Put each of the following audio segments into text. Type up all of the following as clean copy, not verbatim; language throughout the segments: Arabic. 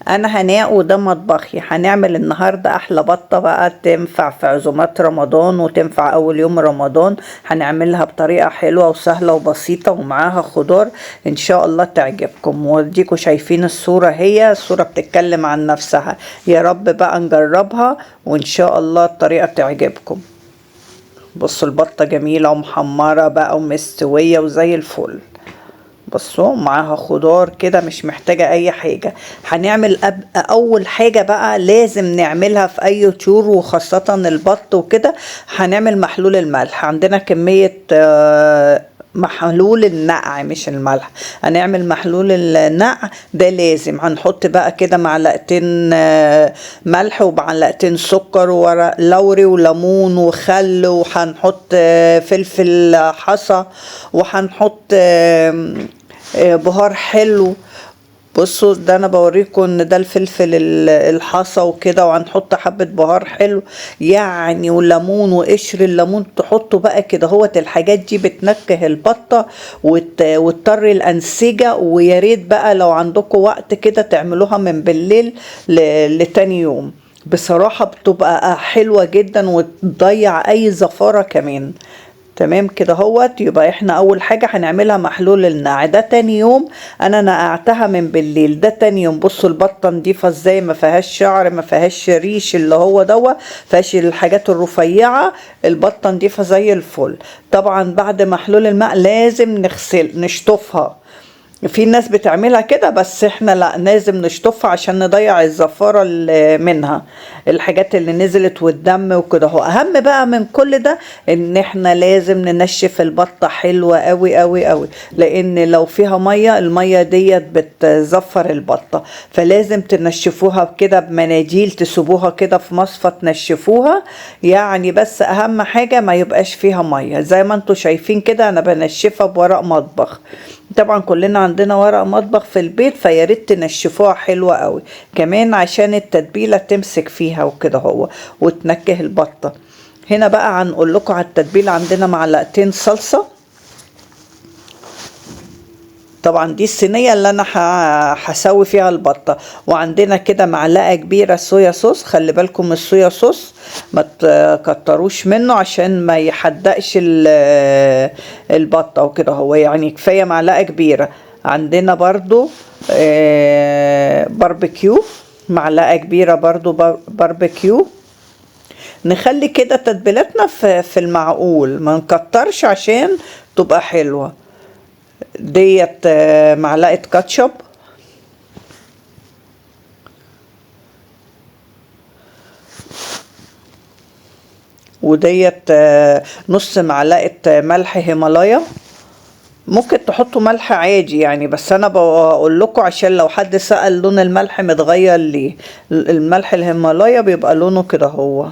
انا هناء وده مطبخي. هنعمل النهارده احلى بطه بقى، تنفع في عزومات رمضان وتنفع اول يوم رمضان. هنعملها بطريقه حلوه وسهله وبسيطه ومعاها خضار ان شاء الله تعجبكم. وديكوا شايفين الصوره، هي الصوره بتتكلم عن نفسها. يا رب بقى نجربها وان شاء الله الطريقه تعجبكم. بصوا البطه جميله ومحمره بقى ومستويه وزي الفل. بصوا معاها خضار كده، مش محتاجة اي حاجة. هنعمل اول حاجة بقى لازم نعملها في اي طيور وخاصة البط وكده، هنعمل محلول الملح. عندنا كمية محلول النقع مش الملح، هنعمل محلول النقع ده لازم. هنحط بقى كده معلقتين ملح ومعلقتين سكر وورق لوري وليمون وخل، وهنحط فلفل حصى، وهنحط بهار حلو. بصوا ده انا بوريكم ان ده الفلفل الحصى وكده، وهنحط حبة بهار حلو يعني وليمون وقشر الليمون. تحطوا بقى كده هوت الحاجات دي بتنكه البطة وتطري الانسجة. ويا ريت بقى لو عندكم وقت كده تعملوها من بالليل لتاني يوم، بصراحة بتبقى حلوة جدا وتضيع اي زفارة كمان. تمام كده هوت. يبقى احنا اول حاجة هنعملها محلول النقع ده تاني يوم. انا نقعتها من بالليل، ده تاني يوم. بصوا البطة نضيفة ازاي، ما فيهاش شعر، ما فيهاش ريش اللي هو دوا، فيهاش الحاجات الرفيعة. البطة نضيفة زي الفل. طبعا بعد محلول الماء لازم نشطفها. في ناس بتعملها كده بس احنا لا، لازم نشطفها عشان نضيع الزفارة اللي منها، الحاجات اللي نزلت والدم وكده. هو اهم بقى من كل ده ان احنا لازم ننشف البطة حلوة قوي قوي قوي، لان لو فيها مية المية ديت بتزفر البطة، فلازم تنشفوها كده بمناديل، تسيبوها كده في مصفى تنشفوها يعني. بس اهم حاجة ما يبقاش فيها مية. زي ما انتوا شايفين كده انا بنشفها بورق مطبخ. طبعا كلنا عندنا ورق مطبخ في البيت، فياريت تنشفوها حلوة قوي كمان عشان التتبيلة تمسك فيها وكده هو وتنكه البطة. هنا بقى هنقول لكم على التتبيلة. عندنا معلقتين صلصة، طبعا دي الصينية اللي انا هسوي فيها البطة. وعندنا كده معلقة كبيرة صويا صوص. خلي بالكم من الصويا صوص، ما تكتروش منه عشان ما يحدقش البطة وكده هو يعني، كفاية معلقة كبيرة. عندنا برضو باربيكيو، معلقة كبيرة برضو باربيكيو. نخلي كده تتبيلتنا في المعقول، ما نكترش عشان تبقى حلوة. ديت معلقة كاتشب، وديت نص معلقة ملح هيمالايا. ممكن تحطوا ملح عادي يعني، بس انا بقول لكم عشان لو حد سأل لون الملح متغير ليه، الملح الهيمالايا بيبقى لونه كده هو.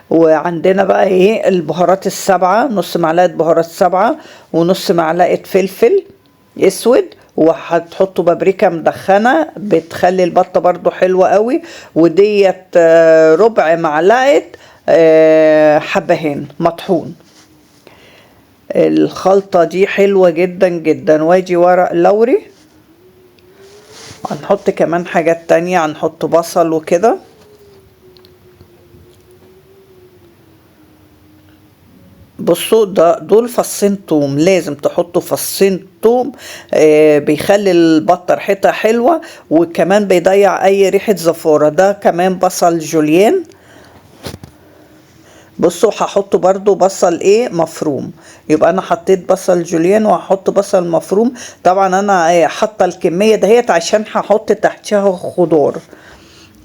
وعندنا بقى ايه البهارات السبعة، نص معلقة بهارات سبعة، ونص معلقة فلفل اسود، وهتحطوا بابريكا مدخنة بتخلي البطة برضو حلوة قوي. وديت ربع معلقة حبهان مطحون. الخلطة دي حلوة جدا جدا. واجي ورق لوري، هنحط كمان حاجات تانية، هنحط بصل وكده. بصوا دول فصين توم، لازم تحطوا فصين توم. بيخلي البطة ريحتها حلوة وكمان بيضيع اي ريحة زفارة. ده كمان بصل جوليان. بصوا هحط برضو بصل مفروم. يبقى انا حطيت بصل جوليان وهحط بصل مفروم. طبعا انا حاطه الكمية دهيت عشان هحط تحتها خضار.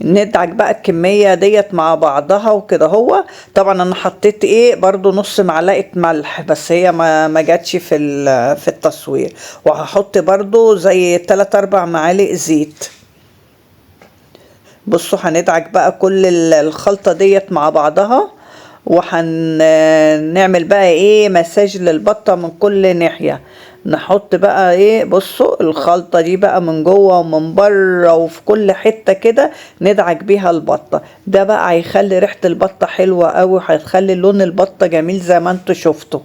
ندعك بقى الكمية ديت مع بعضها وكده هو. طبعا انا حطيت برضو نص معلقة ملح، بس هي ما جاتش في التصوير. وهحط برضو زي 3-4 معالق زيت. بصوا هندعك بقى كل الخلطة ديت مع بعضها، وهنعمل بقى مساج للبطة من كل ناحية. نحط بقى بصوا الخلطة دي بقى من جوه ومن بره وفي كل حتة كده، ندعك بيها البطة. ده بقى هيخلي ريحة البطة حلوة قوي، وهيخلي لون البطة جميل زي ما انتوا شفتوا.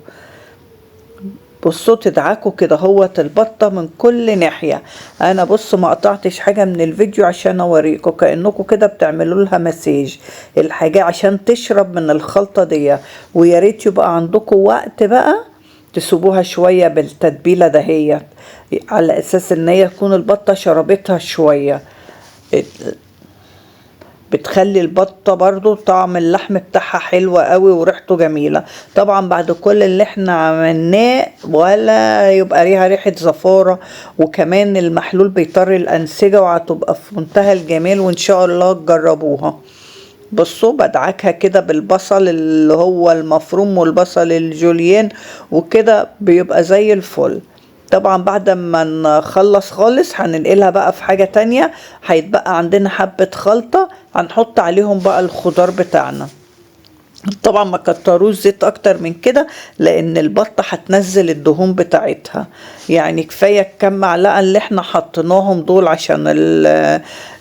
بصوا تدعكوا كده هوت البطة من كل ناحية. انا بصوا ما قطعتش حاجة من الفيديو عشان اوريكم، كأنكم كده بتعملوا لها مساج الحاجة عشان تشرب من الخلطة دي. ويا ريت يبقى عندكم وقت بقى تسيبوها شوية بالتتبيلة دهيت على اساس ان هي تكون البطة شربتها شوية. بتخلي البطة برضو طعم اللحم بتاعها حلو قوي وريحته جميلة. طبعا بعد كل اللي احنا عملناه ولا يبقى ليها ريحة زفارة، وكمان المحلول بيطري الأنسجة وهتبقى في منتهى الجمال، وان شاء الله تجربوها. بصوا بدعكها كده بالبصل اللي هو المفروم والبصل الجوليان وكده بيبقى زي الفل. طبعا بعد ما نخلص خالص هننقلها بقى في حاجة تانية. هيتبقى عندنا حبة خلطة هنحط عليهم بقى الخضار بتاعنا. طبعا ما كتروش زيت اكتر من كده لان البطة هتنزل الدهون بتاعتها، يعني كفاية كم معلقة اللي احنا حطيناهم دول عشان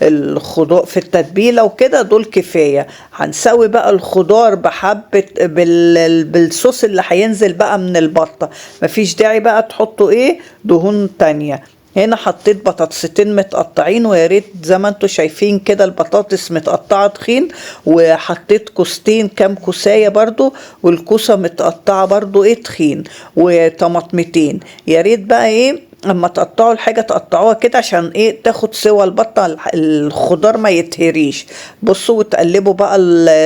الخضار في التتبيلة وكده، دول كفاية. هنسوي بقى الخضار بحبة بالصوص اللي هينزل بقى من البطة. مفيش داعي بقى تحطوا دهون تانية. هنا حطيت بطاطستين متقطعين، ويا ريت زي ما انتوا شايفين كده البطاطس متقطعه تخين، وحطيت كوستين كام كوسايه برضو، والكوسه متقطعه برضو تخين، وطماطمتين. يا ريت بقى اما تقطعوا الحاجه تقطعوها كده عشان تاخد سوا البطه، الخضار ما يتهريش. بصوا وتقلبوا بقى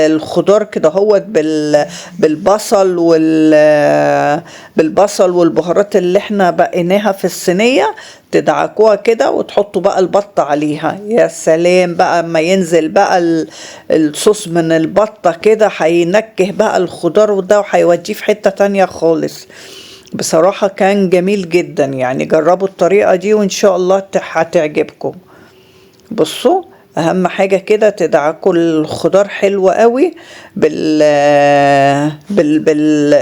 الخضار كده هوت بالبصل والبهارات اللي احنا بقيناها في الصينيه. تدعكوها كده وتحطوا بقى البطة عليها. يا سلام بقى اما ينزل بقى الصوص من البطة كده هينكه بقى الخضار ده وهيوديه في حتة تانية خالص. بصراحة كان جميل جدا، يعني جربوا الطريقة دي وان شاء الله هتعجبكم. بصوا اهم حاجة كده تدعكوا الخضار حلو قوي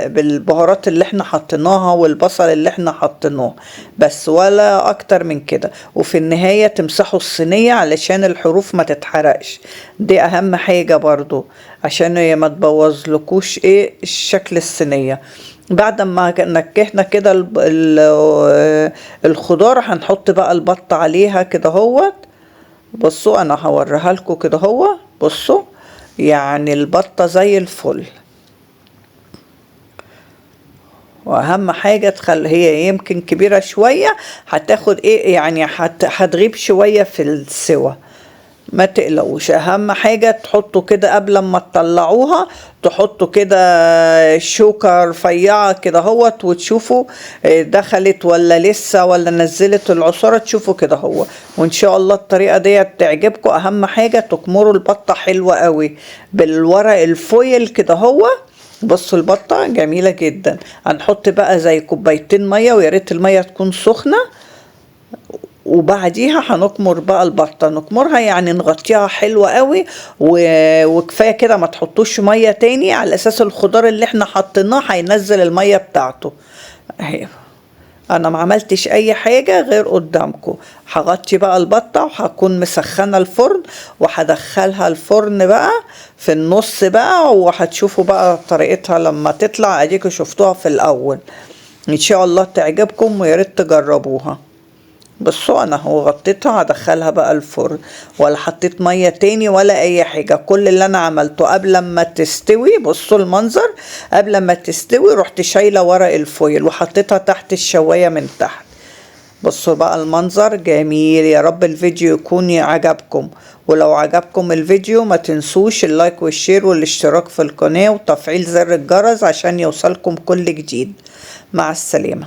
بالبهارات اللي احنا حطيناها والبصل اللي احنا حطيناه بس، ولا اكتر من كده. وفي النهاية تمسحوا الصينية علشان الحروف ما تتحرقش، دي اهم حاجة برضو عشان ما تبوظلكوش الشكل الصينية. بعد ما نكهنا كده الخضار هنحط بقى البط عليها كده هوت. بصوا انا هوريها لكم كده هو. بصوا يعني البطة زي الفل. واهم حاجة تخلي هي يمكن كبيرة شوية، هتاخد يعني هتغيب شوية في السوا، ما تقلقوش. اهم حاجة تحطوا كده قبل ما تطلعوها، تحطوا كده شوكة رفيعة كده هوت وتشوفوا دخلت ولا لسه ولا نزلت العصارة، تشوفوا كده هو. وان شاء الله الطريقة دي تعجبكم. اهم حاجة تكمروا البطة حلوة قوي بالورق الفويل كده هو. بصوا البطة جميلة جدا. هنحط بقى زي كوبايتين مية، ويا ريت المية تكون سخنة، وبعديها هنكمر بقى البطة. نكمرها يعني نغطيها حلوة قوي وكفاية كده، ما تحطوش مية تاني على اساس الخضار اللي احنا حطيناه هينزل المية بتاعته. انا ما عملتش اي حاجة غير قدامكم. هغطي بقى البطة وهكون مسخنة الفرن، وهدخلها الفرن بقى في النص بقى، وهتشوفوا بقى طريقتها لما تطلع. اديكوا شفتوها في الاول. ان شاء الله تعجبكم ويا ريت تجربوها. بصوا انا هو غطيتها، هدخلها بقى الفرن، ولا حطيت ميه تاني ولا اي حاجه. كل اللي انا عملته قبل ما تستوي، بصوا المنظر، قبل ما تستوي رحت شايله ورق الفويل وحطيتها تحت الشوايه من تحت. بصوا بقى المنظر جميل. يا رب الفيديو يكون عجبكم، ولو عجبكم الفيديو ما تنسوش اللايك والشير والاشتراك في القناه وتفعيل زر الجرس عشان يوصلكم كل جديد. مع السلامه.